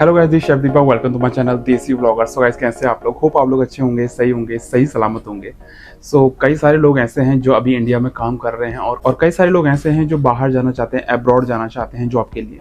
Hello guys, this chef Deepak. Welcome to my channel Desi vlogger. So guys, कैसे हैं आप लोग? होप आप लोग अच्छे होंगे, सही सलामत होंगे। कई सारे लोग ऐसे हैं जो अभी इंडिया में काम कर रहे हैं और कई सारे लोग ऐसे हैं जो बाहर जाना चाहते हैं, अब्रॉड जाना चाहते हैं जॉब के लिए।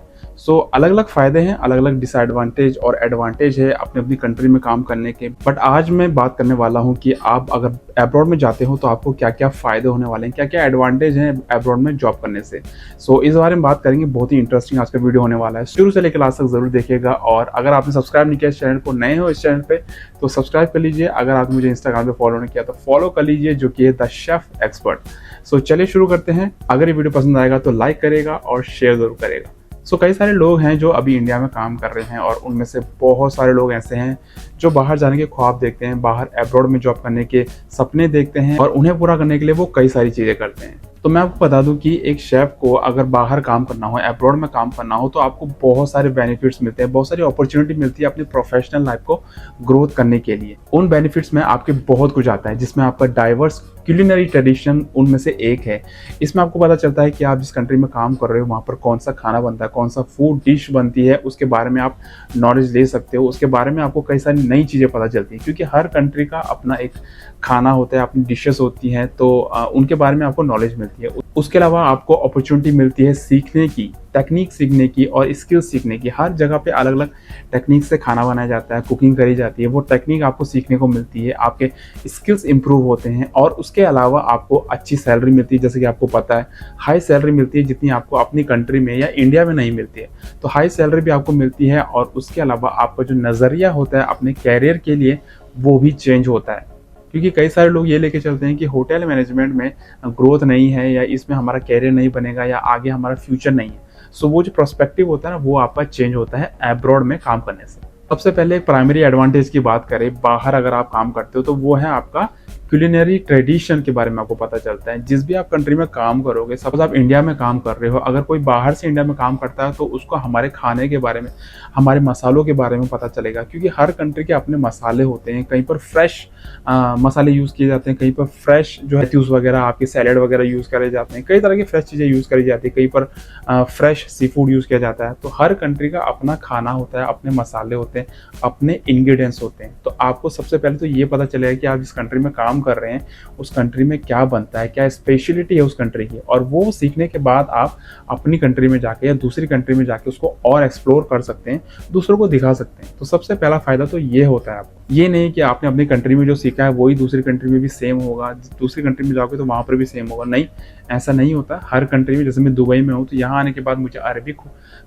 अलग अलग फ़ायदे हैं, अलग अलग डिसएडवांटेज और एडवांटेज है अपनी अपनी कंट्री में काम करने के। बट आज मैं बात करने वाला हूँ कि आप अगर अब्रॉड में जाते हो तो आपको क्या क्या फ़ायदे होने वाले हैं, क्या क्या एडवांटेज हैं अब्रॉड में जॉब करने से। इस बारे में बात करेंगे। बहुत ही इंटरेस्टिंग आज का वीडियो होने वाला है। शुरू से लेकर लास्ट तक जरूर देखिएगा। और अगर आपने सब्सक्राइब नहीं किया इस चैनल को, नए हो इस चैनल पे, तो सब्सक्राइब कर लीजिए। अगर आपने मुझे इंस्टाग्राम पे फॉलो नहीं किया तो फॉलो कर लीजिए, जो कि है द शेफ एक्सपर्ट। चलिए शुरू करते हैं। अगर ये वीडियो पसंद आएगा तो लाइक करेगा और शेयर जरूर करेगा। कई सारे लोग हैं जो अभी इंडिया में काम कर रहे हैं और उनमें से बहुत सारे लोग ऐसे हैं जो बाहर जाने के ख्वाब देखते हैं, बाहर अब्रॉड में जॉब करने के सपने देखते हैं और उन्हें पूरा करने के लिए वो कई सारी चीज़ें करते हैं। तो मैं आपको बता दूं कि एक शेफ को अगर बाहर काम करना हो, अब्रॉड में काम करना हो, तो आपको बहुत सारे बेनिफिट्स मिलते हैं, बहुत सारी अपॉर्चुनिटी मिलती है अपनी प्रोफेशनल लाइफ को ग्रोथ करने के लिए। उन बेनिफिट्स में आपके बहुत कुछ आता है, जिसमें आपका डाइवर्स क्यूलिनरी ट्रेडिशन उनमें से एक है। इसमें आपको पता चलता है कि आप जिस कंट्री में काम कर रहे हो वहाँ पर कौन सा खाना बनता है, कौन सा फूड डिश बनती है, उसके बारे में आप नॉलेज ले सकते हो। उसके बारे में आपको कई सारी नई चीज़ें पता चलती हैं, क्योंकि हर कंट्री का अपना एक खाना होता है, अपनी डिशेस होती हैं, तो उनके बारे में आपको नॉलेज मिलती है। उसके अलावा आपको अपॉर्चुनिटी मिलती है सीखने की, टेक्निक सीखने की और स्किल्स सीखने की। हर जगह पे अलग अलग टेक्निक से खाना बनाया जाता है, कुकिंग करी जाती है। वो टेक्निक आपको सीखने को मिलती है, आपके स्किल्स इंप्रूव होते हैं और उसके अलावा आपको अच्छी सैलरी मिलती है। जैसे कि आपको पता है, हाई सैलरी मिलती है जितनी आपको अपनी कंट्री में या इंडिया में नहीं मिलती है। तो हाई सैलरी भी आपको मिलती है और उसके अलावा आपका जो नज़रिया होता है अपने कैरियर के लिए, वो भी चेंज होता है। क्योंकि कई सारे लोग ये लेके चलते हैं कि होटल मैनेजमेंट में ग्रोथ नहीं है, या इसमें हमारा कैरियर नहीं बनेगा, या आगे हमारा फ्यूचर नहीं है। वो जो पर्सपेक्टिव होता है ना, वो आपका चेंज होता है अब्रॉड में काम करने से। सबसे पहले एक प्राइमरी एडवांटेज की बात करें, बाहर अगर आप काम करते हो तो वो है आपका क्यूलिनरी ट्रेडिशन के बारे में आपको पता चलता है। जिस भी आप कंट्री में काम करोगे, सपोज आप इंडिया में काम कर रहे हो, अगर कोई बाहर से इंडिया में काम करता है तो उसको हमारे खाने के बारे में, हमारे मसालों के बारे में पता चलेगा। क्योंकि हर कंट्री के अपने मसाले होते हैं। कहीं पर फ्रेश मसाले यूज़ किए जाते हैं, कहीं पर फ्रेश जो है ट्यूस वगैरह, आपके सैलेड वगैरह यूज़ करे जाते हैं, कई तरह की फ्रेश चीज़ें यूज़ करी जाती है, कहीं पर फ्रेश सी फूड यूज़ किया जाता है। तो हर कंट्री का अपना खाना होता है, अपने मसाले होते हैं, अपने इंग्रेडिएंट्स होते हैं। तो आपको सबसे पहले तो ये पता चलेगा कि आप जिस कंट्री में काम कर रहे हैं उस कंट्री में क्या बनता है, क्या स्पेशलिटी है उस कंट्री की। और वो सीखने के बाद आप अपनी कंट्री में जाके या दूसरी कंट्री में जाके उसको और एक्सप्लोर कर सकते हैं, दूसरों को दिखा सकते हैं। तो सबसे पहला फायदा तो ये होता है आपको। ये नहीं कि आपने अपनी कंट्री में जो सीखा है वही दूसरी कंट्री में भी सेम होगा, दूसरी कंट्री में जाओगे तो वहाँ पर भी सेम होगा। नहीं, ऐसा नहीं होता। हर कंट्री में, जैसे मैं दुबई में हूँ तो यहाँ आने के बाद मुझे अरबिक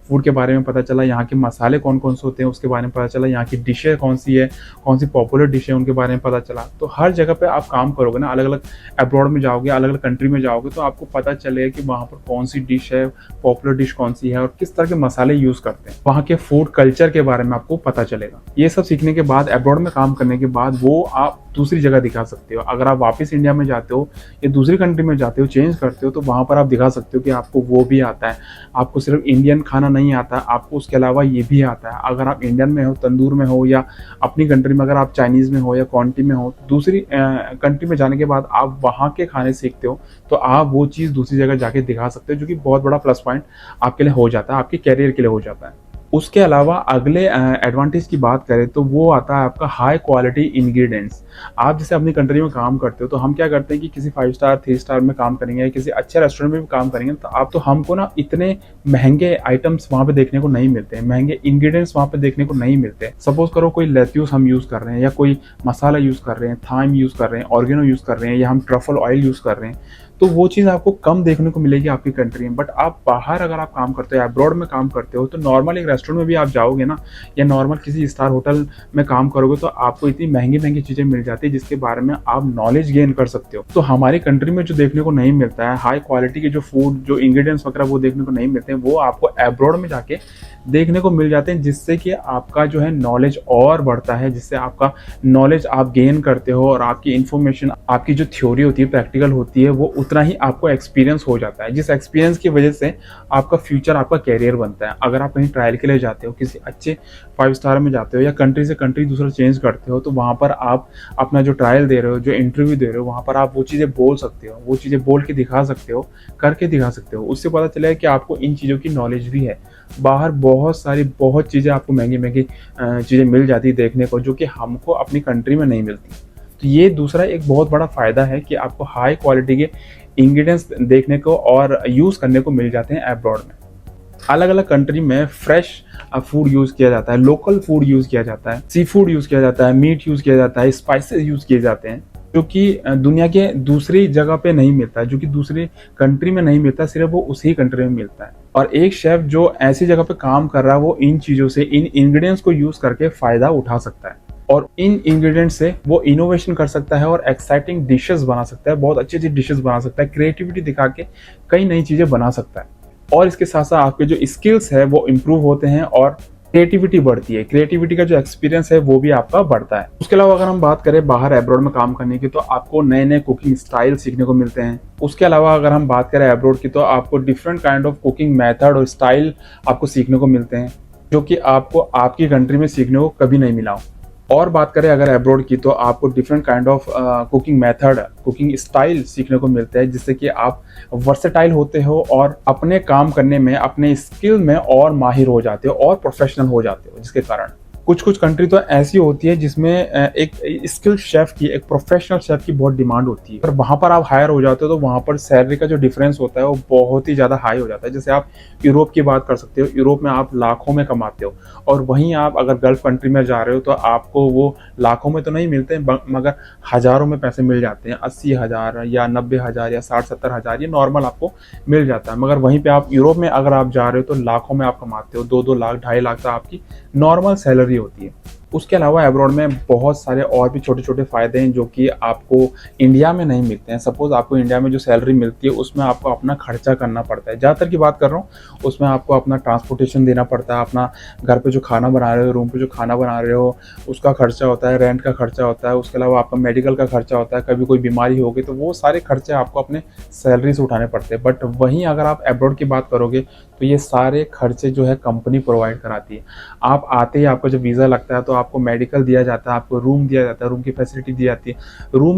फूड के बारे में पता चला, यहाँ के मसाले कौन कौन से होते हैं उसके बारे में पता चला, यहाँ की डिशें कौन सी है, कौन सी पॉपुलर डिश है उनके बारे में पता चला। तो हर जगह पे आप काम करोगे ना, अलग अलग अब्रॉड में जाओगे, अलग अलग कंट्री में जाओगे, तो आपको पता चलेगा कि वहाँ पर कौन सी डिश है, पॉपुलर डिश कौन सी है और किस तरह के मसाले यूज़ करते हैं। वहाँ के फूड कल्चर के बारे में आपको पता चलेगा। ये सब सीखने के बाद, अब्रॉड में काम करने के बाद, वो आप दूसरी जगह दिखा सकते हो। अगर आप वापस इंडिया में जाते हो या दूसरी कंट्री में जाते हो, चेंज करते हो, तो वहाँ पर आप दिखा सकते हो कि आपको वो भी आता है। आपको सिर्फ इंडियन खाना नहीं आता, आपको उसके अलावा ये भी आता है। अगर आप इंडियन में हो, तंदूर में हो, या अपनी कंट्री में अगर आप चाइनीज़ में हो या क्वांटी में हो, दूसरी कंट्री में जाने के बाद आप वहाँ के खाने सीखते हो, तो आप वो चीज़ दूसरी जगह जाके दिखा सकते हो, जो कि बहुत बड़ा प्लस पॉइंट आपके लिए हो जाता है, आपके कैरियर के लिए हो जाता है। उसके अलावा अगले एडवांटेज की बात करें तो वो आता है आपका हाई क्वालिटी इंग्रेडिएंट्स। आप जैसे अपनी कंट्री में काम करते हो तो हम क्या करते हैं कि किसी 5 स्टार 3 स्टार में काम करेंगे या किसी अच्छे रेस्टोरेंट में भी काम करेंगे, तो हमको ना इतने महंगे आइटम्स वहाँ पे देखने को नहीं मिलते हैं, महंगे इंग्रेडिएंट्स वहाँ पे देखने को नहीं मिलते हैं। सपोज करो कोई लेट्यूस हम यूज़ कर रहे हैं, या कोई मसाला यूज़ कर रहे हैं, थाइम यूज़ कर रहे हैं, ऑर्गेनो यूज़ कर रहे हैं, या हम ट्रफल ऑयल यूज़ कर रहे हैं, तो वो चीज़ आपको कम देखने को मिलेगी आपकी कंट्री में। बट आप बाहर अगर आप काम करते हो, अब्रॉड में काम करते हो, तो नॉर्मल एक रेस्टोरेंट में भी आप जाओगे ना, या नॉर्मल किसी स्टार होटल में काम करोगे, तो आपको इतनी महंगी महंगी चीज़ें मिल जाती है जिसके बारे में आप नॉलेज गेन कर सकते हो। तो हमारी कंट्री में जो देखने को नहीं मिलता है, हाई क्वालिटी के जो फूड, जो इंग्रेडिएंट्स वगैरह वो देखने को नहीं मिलते हैं, वो आपको अब्रॉड में जाके देखने को मिल जाते हैं, जिससे कि आपका जो है नॉलेज और बढ़ता है, जिससे आपका नॉलेज आप गेन करते हो और आपकी इन्फॉर्मेशन, आपकी जो थ्योरी होती है, प्रैक्टिकल होती है, वो उतना ही आपको एक्सपीरियंस हो जाता है, जिस एक्सपीरियंस की वजह से आपका फ्यूचर, आपका कैरियर बनता है। अगर आप कहीं ट्रायल के लिए जाते हो, किसी अच्छे 5 स्टार में जाते हो या कंट्री से कंट्री दूसरा चेंज करते हो, तो वहाँ पर आप अपना जो ट्रायल दे रहे हो, जो इंटरव्यू दे रहे हो, वहाँ पर आप वो चीज़ें बोल सकते हो, वो चीज़ें बोल के दिखा सकते हो, करके दिखा सकते हो। उससे पता चलेगा कि आपको इन चीज़ों की नॉलेज भी है। बाहर बहुत सारी बहुत चीज़ें आपको महँगी-महँगी चीज़ें मिल जाती है देखने को, जो कि हमको अपनी कंट्री में नहीं मिलती। तो ये दूसरा एक बहुत बड़ा फ़ायदा है कि आपको हाई क्वालिटी के इंग्रीडिएंट्स देखने को और यूज़ करने को मिल जाते हैं अब्रॉड में। अलग-अलग कंट्री में फ्रेश फूड यूज़ किया जाता है, लोकल फूड यूज़ किया जाता है, सी फूड यूज़ किया जाता है, मीट यूज़ किया जाता है, स्पाइसेस यूज़ किए जाते हैं, जो कि दुनिया के दूसरी जगह पे नहीं मिलता है, जो कि दूसरी कंट्री में नहीं मिलता, सिर्फ़ वो उसी कंट्री में मिलता है। और एक शेफ़ जो ऐसी जगह पे काम कर रहा है, वो इन चीज़ों से, इन इंग्रीडिएंट्स को यूज़ करके फ़ायदा उठा सकता है। और इन इंग्रीडिएंट्स से वो इनोवेशन कर सकता है और एक्साइटिंग डिशेज़ बना सकता है, बहुत अच्छी-अच्छी डिशेज़ बना सकता है, क्रिएटिविटी दिखा के कई नई चीज़ें बना सकता है। और इसके साथ-साथ आपके जो स्किल्स है वो इम्प्रूव होते हैं और क्रिएटिविटी बढ़ती है। क्रिएटिविटी का जो एक्सपीरियंस है वो भी आपका बढ़ता है। उसके अलावा अगर हम बात करें बाहर अब्रॉड में काम करने की, तो आपको नए-नए कुकिंग स्टाइल सीखने को मिलते हैं। उसके अलावा अगर हम बात करें अब्रॉड की, तो आपको different kind of cooking method और स्टाइल आपको सीखने को मिलते हैं, जो कि आपको आपकी कंट्री में सीखने को कभी नहीं मिला हो। और बात करें अगर अब्रॉड की, तो आपको different kind of cooking method, cooking style सीखने को मिलते हैं, जिससे कि आप वर्सेटाइल होते हो और अपने काम करने में, अपने स्किल में और माहिर हो जाते हो और प्रोफेशनल हो जाते हो। जिसके कारण कुछ कंट्री तो ऐसी होती है जिसमें एक स्किल शेफ की, एक प्रोफेशनल शेफ की बहुत डिमांड होती है, और वहाँ पर आप हायर हो जाते हो तो वहाँ पर सैलरी का जो डिफरेंस होता है वो बहुत ही ज़्यादा हाई हो जाता है। जैसे आप यूरोप की बात कर सकते हो, यूरोप में आप लाखों में कमाते हो, और वहीं आप अगर गल्फ कंट्री में जा रहे हो तो आपको वो लाखों में तो नहीं मिलते हैं, मगर हज़ारों में पैसे मिल जाते हैं। 80,000 या 90,000 या 60-70,000 ये नॉर्मल आपको मिल जाता है। मगर वहीं पे आप यूरोप में अगर आप जा रहे हो तो लाखों में आप कमाते हो, 2-2 लाख, 2.5 लाख तक आपकी नॉर्मल सैलरी होती है। उसके अलावा अब्रॉड में बहुत सारे और भी छोटे-छोटे फ़ायदे हैं जो कि आपको इंडिया में नहीं मिलते हैं। सपोज़ आपको इंडिया में जो सैलरी मिलती है उसमें आपको अपना खर्चा करना पड़ता है। ज़्यादातर की बात कर रहा हूँ, उसमें आपको अपना ट्रांसपोर्टेशन देना पड़ता है, अपना घर पे जो खाना बना रहे हो, रूम पे जो खाना बना रहे हो, उसका खर्चा होता है, रेंट का खर्चा होता है, उसके अलावा आपका मेडिकल का खर्चा होता है, कभी कोई बीमारी हो गई तो वो सारे खर्चे आपको अपने सैलरी से उठाने पड़ते हैं। बट वहीं अगर आप अब्रॉड की बात करोगे तो ये सारे खर्चे जो है कंपनी प्रोवाइड कराती है। आप आते ही आपका जब वीज़ा लगता है तो आपको मेडिकल दिया जाता है, आपको रूम दिया जाता है, रूम की फैसिलिटी दी जाती है।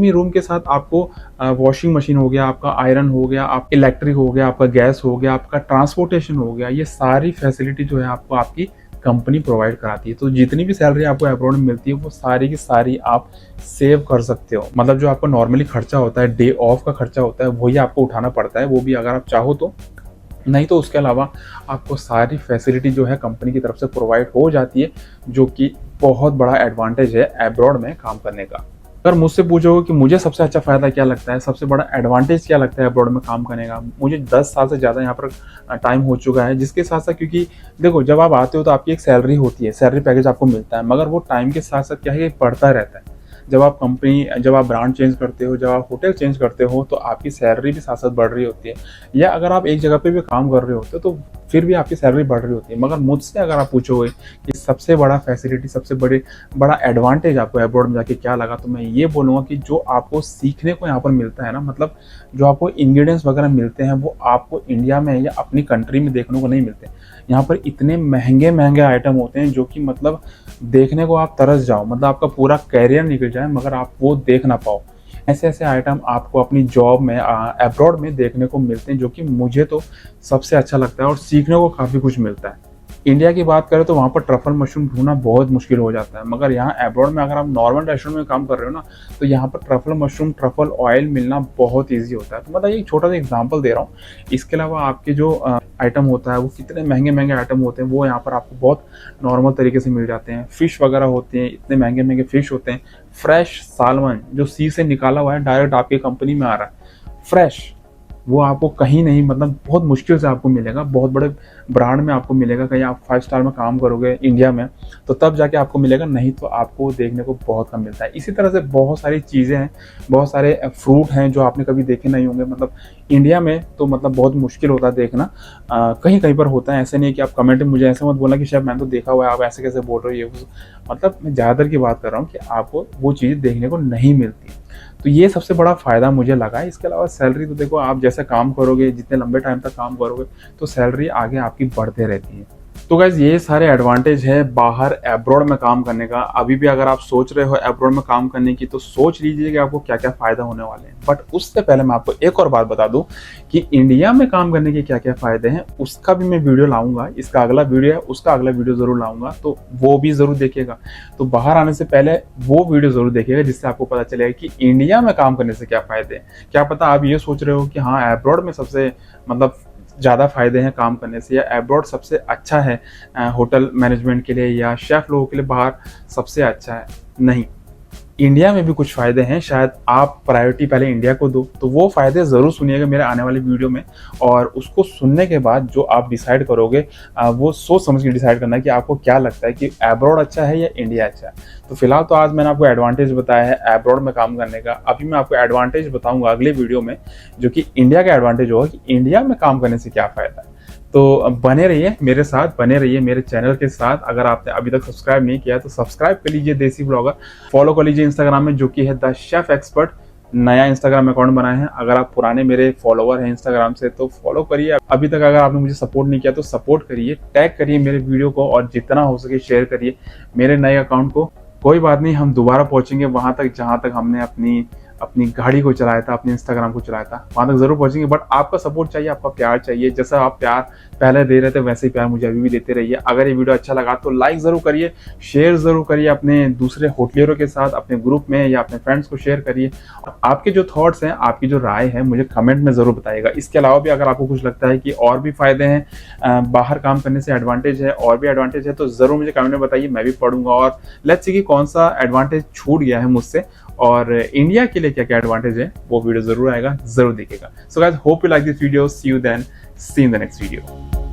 रूम के साथ आपको वॉशिंग मशीन हो गया, आपका आयरन हो गया, आप इलेक्ट्रिक हो गया, आपका गैस हो गया, आपका ट्रांसपोर्टेशन हो गया, ये सारी फैसिलिटी जो है आपको आपकी कंपनी प्रोवाइड कराती है। तो जितनी भी सैलरी आपको अब्रॉड में मिलती है वो सारी की सारी आप सेव कर सकते हो। मतलब जो आपका नॉर्मली खर्चा होता है, डे ऑफ का खर्चा होता है, वही आपको उठाना पड़ता है, वो भी अगर आप चाहो तो। नहीं तो उसके अलावा आपको सारी फैसिलिटी जो है कंपनी की तरफ से प्रोवाइड हो जाती है, जो कि बहुत बड़ा एडवांटेज है अब्रॉड में काम करने का। अगर मुझसे पूछोगे कि मुझे सबसे अच्छा फ़ायदा क्या लगता है, सबसे बड़ा एडवांटेज क्या लगता है अब्रॉड में काम करने का, मुझे 10 साल से ज़्यादा यहाँ पर टाइम हो चुका है। जिसके साथ-साथ, क्योंकि देखो जब आप आते हो तो आपकी एक सैलरी होती है, सैलरी पैकेज आपको मिलता है, मगर वो टाइम के साथ-साथ क्या है, बढ़ता रहता है। जब आप ब्रांड चेंज करते हो, जब आप होटल चेंज करते हो, तो आपकी सैलरी भी साथ-साथ बढ़ रही होती है। या अगर आप एक जगह पे भी काम कर रहे होते हो तो फिर भी आपकी सैलरी बढ़ रही होती है। मगर मुझसे अगर आप पूछोगे कि सबसे बड़ा फैसिलिटी, सबसे बड़ा एडवांटेज आपको अब्रॉड में जाके क्या लगा, तो मैं ये बोलूँगा कि जो आपको सीखने को यहाँ पर मिलता है ना, मतलब जो आपको इंग्रीडिएंट्स वगैरह मिलते हैं वो आपको इंडिया में या अपनी कंट्री में देखने को नहीं मिलते। यहाँ पर इतने महँगे आइटम होते हैं जो कि मतलब देखने को आप तरस जाओ, मतलब आपका पूरा करियर निकल जाए मगर आप वो देख ना पाओ। ऐसे-ऐसे आइटम आपको अपनी जॉब में अब्रॉड में देखने को मिलते हैं, जो कि मुझे तो सबसे अच्छा लगता है और सीखने को काफ़ी कुछ मिलता है। इंडिया की बात करें तो वहाँ पर ट्रफल मशरूम ढूँढना बहुत मुश्किल हो जाता है, मगर यहाँ अब्रॉड में अगर आप नॉर्मल रेस्टोरेंट में काम कर रहे हो ना, तो यहाँ पर ट्रफल मशरूम, ट्रफल ऑयल मिलना बहुत ईज़ी होता है। तो मतलब एक छोटा सा एग्जांपल दे रहा हूँ। इसके अलावा आपके जो आइटम होता है वो कितने महँगे आइटम होते हैं, वो यहाँ पर आपको बहुत नॉर्मल तरीके से मिल जाते हैं। फ़िश वगैरह होते हैं, इतने महँगे फ़िश होते हैं। फ्रेश सालमन जो सी से निकाला हुआ है, डायरेक्ट आपकी कंपनी में आ रहा है, फ्रेश, वो आपको कहीं नहीं, मतलब बहुत मुश्किल से आपको मिलेगा। बहुत बड़े ब्रांड में आपको मिलेगा, कहीं आप 5 स्टार में काम करोगे इंडिया में तो तब जाके आपको मिलेगा, नहीं तो आपको देखने को बहुत कम मिलता है। इसी तरह से बहुत सारी चीज़ें हैं, बहुत सारे फ्रूट हैं जो आपने कभी देखे नहीं होंगे। मतलब इंडिया में तो मतलब बहुत मुश्किल होता है देखना, कहीं-कहीं पर होता है। ऐसे नहीं है कि आप कमेंट में मुझे ऐसे मत बोलना कि शायद मैंने तो देखा हुआ है, आप ऐसे कैसे बोल रहे हो ये वो। मतलब मैं ज़्यादातर की बात कर रहा हूँ कि आपको वो चीज़ देखने को नहीं मिलती। तो ये सबसे बड़ा फ़ायदा मुझे लगा है। इसके अलावा सैलरी तो देखो, आप जैसे काम करोगे, जितने लंबे टाइम तक काम करोगे, तो सैलरी आगे आपकी बढ़ते रहती है। तो गाइज़ ये सारे एडवांटेज है बाहर अब्रॉड में काम करने का। अभी भी अगर आप सोच रहे हो अब्रॉड में काम करने की, तो सोच लीजिए कि आपको क्या-क्या फ़ायदा होने वाले हैं। बट उससे पहले मैं आपको एक और बात बता दूँ कि इंडिया में काम करने के क्या-क्या फ़ायदे हैं, उसका भी मैं वीडियो लाऊँगा। इसका अगला वीडियो है, उसका अगला वीडियो ज़रूर लाऊँगा, तो वो भी ज़रूर देखिएगा। तो बाहर आने से पहले वो वीडियो ज़रूर देखिएगा, जिससे आपको पता चलेगा कि इंडिया में काम करने से क्या फ़ायदे हैं। क्या पता आप ये सोच रहे हो कि हाँ, अब्रॉड में सबसे मतलब ज़्यादा फ़ायदे हैं काम करने से, या अब्रॉड सबसे अच्छा है होटल मैनेजमेंट के लिए, या शेफ़ लोगों के लिए बाहर सबसे अच्छा है। नहीं, इंडिया में भी कुछ फ़ायदे हैं, शायद आप प्रायोरिटी पहले इंडिया को दो। तो वो फ़ायदे ज़रूर सुनिएगा मेरे आने वाले वीडियो में, और उसको सुनने के बाद जो आप डिसाइड करोगे वो सोच समझ के डिसाइड करना है कि आपको क्या लगता है कि अब्रॉड अच्छा है या इंडिया अच्छा है। तो फिलहाल तो आज मैंने आपको एडवांटेज बताया है अब्रॉड में काम करने का। अभी मैं आपको एडवांटेज बताऊँगा अगले वीडियो में, जो कि इंडिया का एडवांटेज होगा कि इंडिया में काम करने से क्या फ़ायदा है। तो बने रहिए मेरे साथ, बने रहिए मेरे चैनल के साथ। अगर आपने अभी तक सब्सक्राइब नहीं किया तो सब्सक्राइब कर लीजिए देसी ब्लॉगर। फॉलो कर लीजिए इंस्टाग्राम में, जो कि है द शेफ एक्सपर्ट। नया इंस्टाग्राम अकाउंट बनाए हैं। अगर आप पुराने मेरे फॉलोवर हैं इंस्टाग्राम से तो फॉलो करिए। अभी तक अगर आपने मुझे सपोर्ट नहीं किया तो सपोर्ट करिए, टैग करिए मेरे वीडियो को, और जितना हो सके शेयर करिए मेरे नए अकाउंट को। कोई बात नहीं, हम दोबारा पहुंचेंगे वहां तक जहां तक हमने अपनी अपनी गाड़ी को चलाया था, अपने इंस्टाग्राम को चलाया था, वहां तक जरूर पहुंचेंगे। बट आपका सपोर्ट चाहिए, आपका प्यार चाहिए। जैसा आप प्यार पहले दे रहे थे वैसे ही प्यार मुझे अभी भी देते रहिए। अगर ये वीडियो अच्छा लगा तो लाइक जरूर करिए, शेयर जरूर करिए अपने दूसरे होटलियरों के साथ, अपने ग्रुप में या अपने फ्रेंड्स को शेयर करिए। आपके जो थॉट्स हैं, आपकी जो राय है, मुझे कमेंट में जरूर बताइएगा। इसके अलावा भी अगर आपको कुछ लगता है कि और भी फायदे हैं, बाहर काम करने से एडवांटेज है, और भी एडवांटेज है, तो जरूर मुझे कमेंट में बताइए, मैं भी पढ़ूंगा। और लेट्स सी कि कौन सा एडवांटेज छूट गया है मुझसे, और इंडिया के लिए क्या क्या एडवांटेज है, वो वीडियो जरूर आएगा, जरूर देखिएगा। So guys, hope you like this video. See you then, see in the next video.